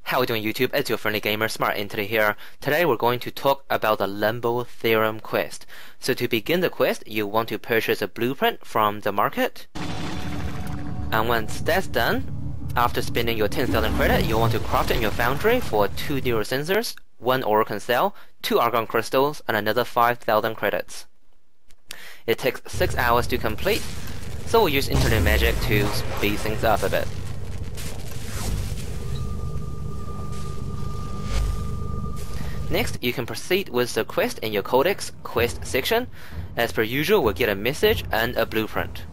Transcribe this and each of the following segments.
How are we doing, YouTube? It's your friendly gamer, SmartEntity here. Today we're going to talk about the Limbo Theorem quest. So to begin the quest, you want to purchase a blueprint from the market. And once that's done, after spending your 10,000 credit, you want to craft it in your foundry for 2 neurosensors, 1 Oracle cell, 2 argon crystals, and another 5,000 credits. It takes 6 hours to complete, so we'll use internet magic to speed things up a bit. Next, you can proceed with the quest in your Codex quest section. As per usual, we'll get a message and a blueprint.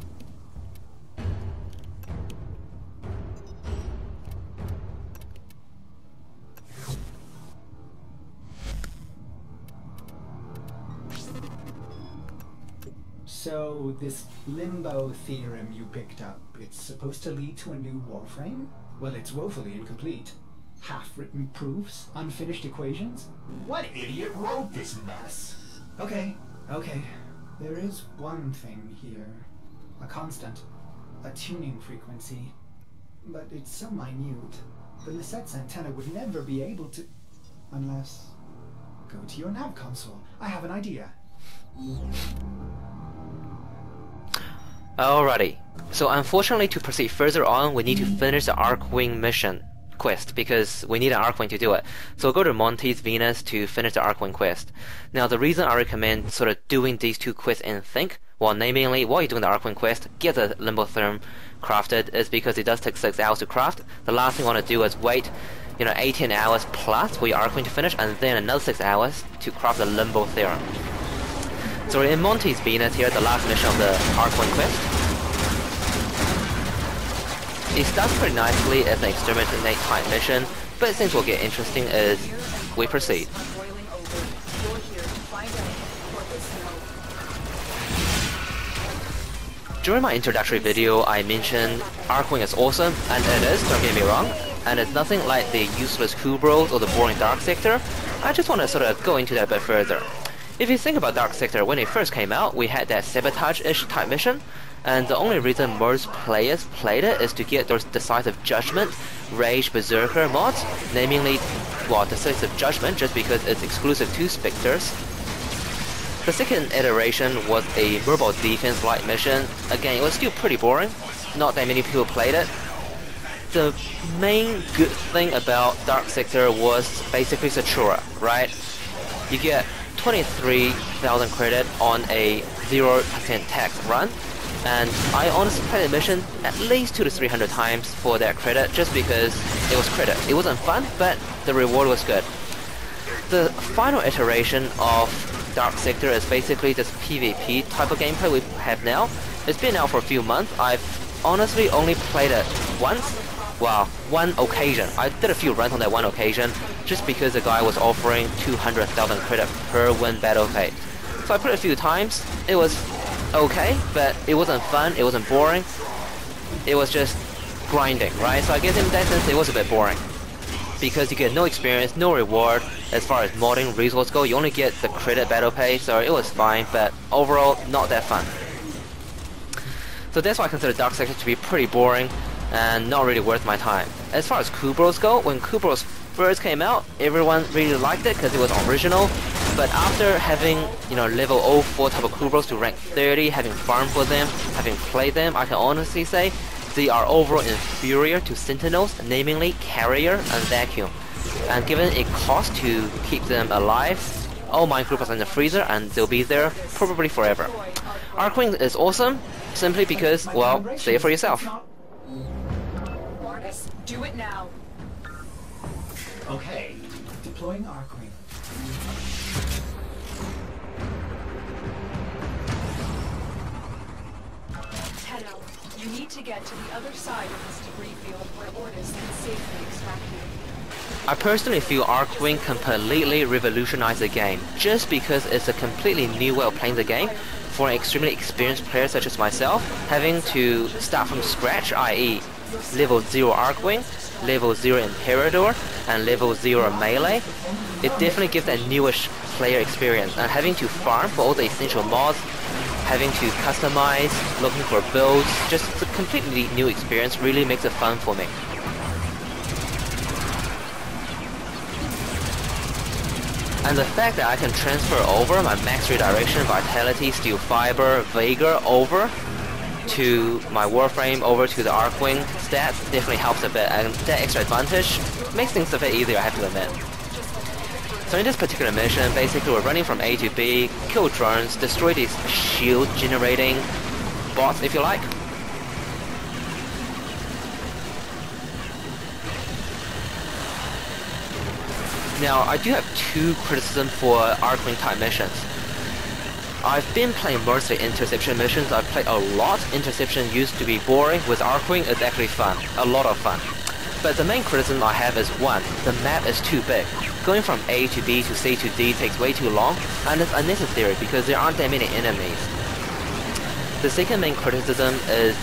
So, this Limbo Theorem you picked up, it's supposed to lead to a new Warframe? Well, it's woefully incomplete. Half-written proofs? Unfinished equations? What idiot wrote this mess? Okay. There is one thing here. A constant. A tuning frequency. But it's so minute. The Lissette's antenna would never be able to... Unless... Go to your nav console. I have an idea. Alrighty. So unfortunately, to proceed further on, we need to finish the Archwing mission quest, because we need an Archwing to do it. So we'll go to Monty's Venus to finish the Archwing quest. Now the reason I recommend sort of doing these two quests in sync, well, namely while you're doing the Archwing quest, get the Limbo Theorem crafted, is because it does take 6 hours to craft. The last thing you want to do is wait 18 hours plus for your Archwing to finish, and then another 6 hours to craft the Limbo Theorem. So we're in Monty's Venus here, the last mission of the Archwing quest. It starts pretty nicely as an exterminate type mission, but things will get interesting as we proceed. During my introductory video, I mentioned Archwing is awesome, and it is, don't get me wrong, and it's nothing like the useless Kubros or the boring Dark Sector. I just want to sort of go into that a bit further. If you think about Dark Sector, when it first came out, we had that sabotage-ish type mission, and the only reason most players played it is to get those Decisive Judgment, Rage, Berserker mods, namely, well, Decisive Judgment just because it's exclusive to Spectres. The second iteration was a mobile defense-like mission. Again, it was still pretty boring, not that many people played it. The main good thing about Dark Sector was basically Satura, right? You get 23,000 credit on a 0% tax run, and I honestly played the mission at least 200 to 300 times for that credit, just because it was credit. It wasn't fun, but the reward was good. The final iteration of Dark Sector is basically this PvP type of gameplay we have now. It's been out for a few months. I've honestly only played it once. Well, one occasion. I did a few runs on that one occasion, just because the guy was offering 200,000 credit per win battle pay. So I played it a few times. It was okay, but it wasn't fun, it wasn't boring. It was just grinding, right? So I guess in that sense it was a bit boring, because you get no experience, no reward as far as modding resource go. You only get the credit battle pay, so it was fine, but overall not that fun. So that's why I consider Dark Sector to be pretty boring and not really worth my time. As far as Kubros go, when Kubros first came out, everyone really liked it because it was original. But after having, level 04 type of Kubros to rank 30, having farmed for them, having played them, I can honestly say they are overall inferior to Sentinels, namely Carrier and Vacuum. And given it costs to keep them alive, all my Kubros are in the freezer and they'll be there probably forever. Archwing is awesome, simply because, well, say it for yourself. Marcus, do it now. Okay, deploying Archwing. Tenno, you need to get to the other side of this debris field where Ordis can safely extract you. I personally feel Archwing completely revolutionized the game, just because it's a completely new way of playing the game for an extremely experienced player such as myself, having to start from scratch, i.e. level 0 Archwing, level 0 Imperator, and level 0 Melee. It definitely gives a newish player experience, and having to farm for all the essential mods, having to customize, looking for builds, just a completely new experience really makes it fun for me. And the fact that I can transfer over my max redirection, vitality, steel fiber, vigor over to my Warframe, over to the Archwing stats definitely helps a bit, and that extra advantage makes things a bit easier, I have to admit. So in this particular mission, basically we're running from A to B, kill drones, destroy these shield generating bots if you like. Now I do have two criticisms for Archwing type missions. I've been playing mostly interception missions. I've played a lot. Interception used to be boring. With Archwing, it's actually fun. A lot of fun. But the main criticism I have is one, the map is too big. Going from A to B to C to D takes way too long, and it's unnecessary because there aren't that many enemies. The second main criticism is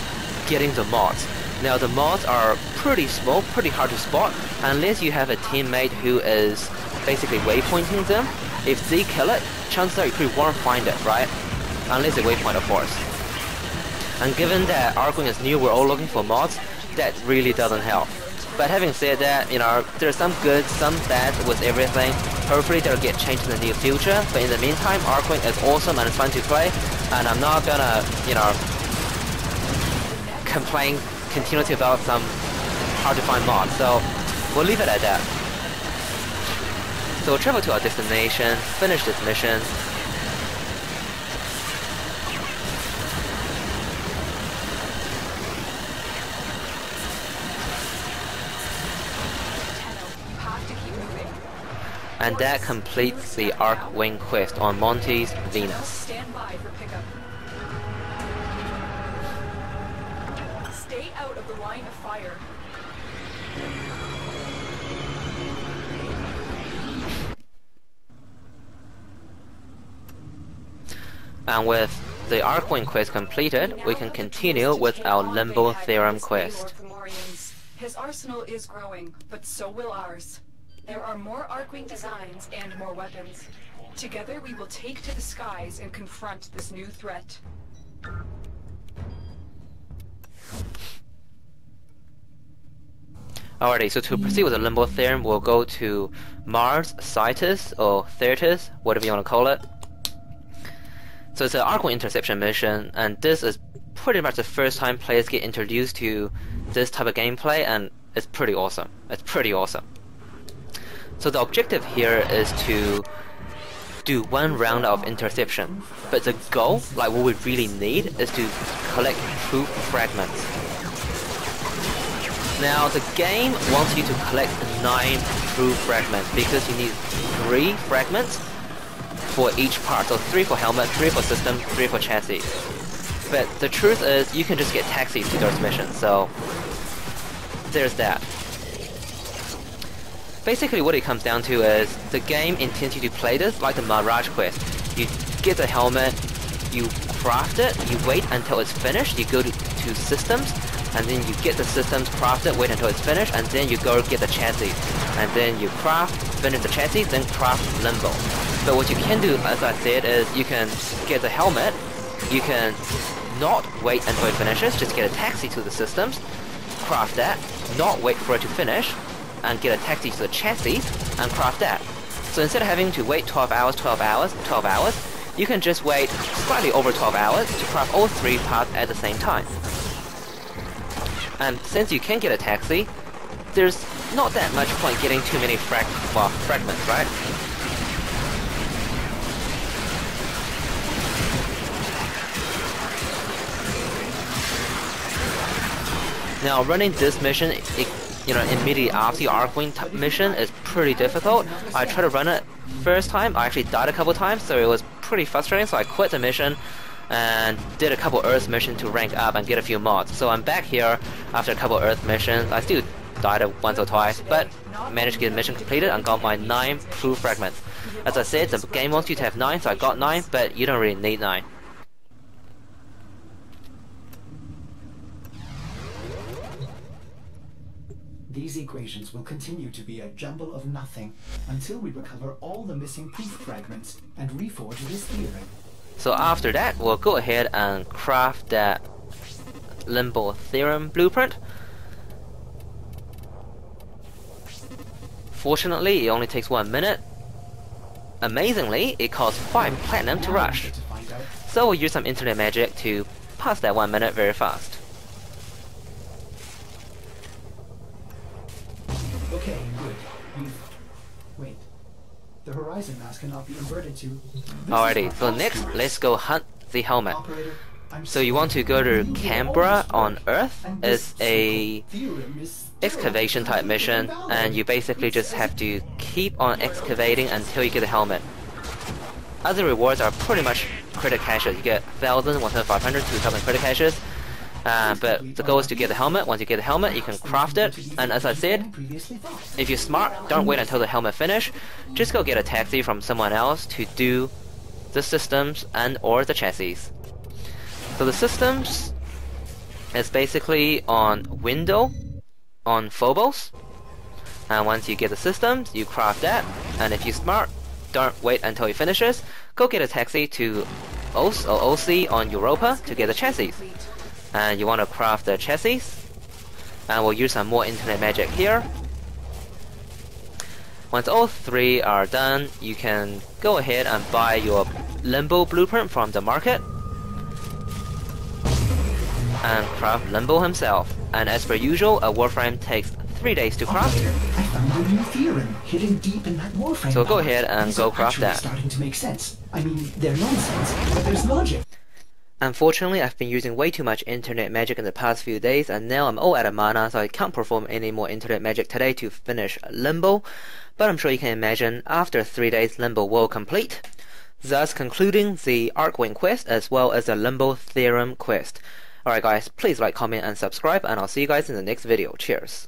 getting the mods. Now the mods are pretty small, pretty hard to spot, unless you have a teammate who is basically waypointing them. If they kill it, chances are you probably won't find it, right? Unless they waypoint, of course. And given that Archwing is new, we're all looking for mods, that really doesn't help. But having said that, you know, there's some good, some bad with everything. Hopefully they'll get changed in the near future, but in the meantime, Archwing is awesome and it's fun to play, and I'm not gonna, you know, complain continuously about some hard to find mods, so we'll leave it at that. So we'll travel to our destination, finish this mission. And that completes the Archwing quest on Monty's Venus. Stand by for pickup. Stay out of the line of fire. And with the Archwing quest completed, we can continue with our Limbo Theorem quest. His arsenal is growing, but so will ours. There are more Archwing designs and more weapons. Together we will take to the skies and confront this new threat. Alrighty, so to proceed with the Limbo Theorem, we'll go to Mars, Citus, or Theatus, whatever you want to call it. So it's an Archwing interception mission, and this is pretty much the first time players get introduced to this type of gameplay, and it's pretty awesome. It's pretty awesome. So the objective here is to do one round of interception, but the goal, like what we really need, is to collect proof fragments. Now the game wants you to collect 9 proof fragments because you need 3 fragments for each part. So 3 for helmet, 3 for system, 3 for chassis. But the truth is you can just get taxis to those missions, so there's that. Basically what it comes down to is the game intends you to play this like the Mirage quest. You get the helmet, you craft it, you wait until it's finished, you go to systems, and then you get the systems, craft it, wait until it's finished, and then you go get the chassis. And then you craft, finish the chassis, then craft Limbo. But what you can do, as I said, is you can get the helmet, you can not wait until it finishes, just get a taxi to the systems, craft that, not wait for it to finish, and get a taxi to the chassis, and craft that. So instead of having to wait 12 hours, 12 hours, 12 hours, you can just wait slightly over 12 hours to craft all 3 parts at the same time. And since you can get a taxi, there's not that much point getting too many fragments, right? Now running this mission, immediately after the Archwing mission is pretty difficult. I tried to run it first time, I actually died a couple times, so it was pretty frustrating, so I quit the mission and did a couple Earth missions to rank up and get a few mods. So I'm back here after a couple Earth missions. I still died once or twice, but managed to get the mission completed and got my 9 proof fragments. As I said, the game wants you to have 9, so I got 9, but you don't really need 9. These equations will continue to be a jumble of nothing until we recover all the missing proof fragments and reforge this theorem. So after that, we'll go ahead and craft that Limbo Theorem blueprint. Fortunately, it only takes 1 minute. amazingly, it costs 5 platinum to rush. So we'll use some internet magic to pass that 1 minute very fast. Okay, good. Wait. The horizon mask cannot be inverted to... Alrighty, so next, let's go hunt the helmet. Operator, So you want to go to Canberra on Earth. It's a excavation type mission, and you basically just have to keep on excavating until you get the helmet. Other rewards are pretty much credit caches. You get 1,000, 1,500, 2,000 credit caches. But the goal is to get the helmet. Once you get the helmet, you can craft it. And as I said, if you're smart, don't wait until the helmet finish. Just go get a taxi from someone else to do the systems and or the chassis. So the systems is basically on Window, on Phobos. And once you get the systems, you craft that. And if you're smart, don't wait until he finishes. Go get a taxi to OC on Europa to get the chassis. And you want to craft the chassis. And we'll use some more internet magic here. Once all 3 are done, you can go ahead and buy your Limbo blueprint from the market. And craft Limbo himself. And as per usual, a Warframe takes 3 days to craft. I found a new theorem hidden deep in that Warframe. So go ahead and go craft that. Starting to make sense. I mean, they're nonsense, but there's logic. Unfortunately, I've been using way too much internet magic in the past few days, and now I'm all out of mana, so I can't perform any more internet magic today to finish Limbo. But I'm sure you can imagine, after 3 days, Limbo will complete, thus concluding the Archwing quest as well as the Limbo Theorem quest. Alright guys, please like, comment and subscribe, and I'll see you guys in the next video. Cheers!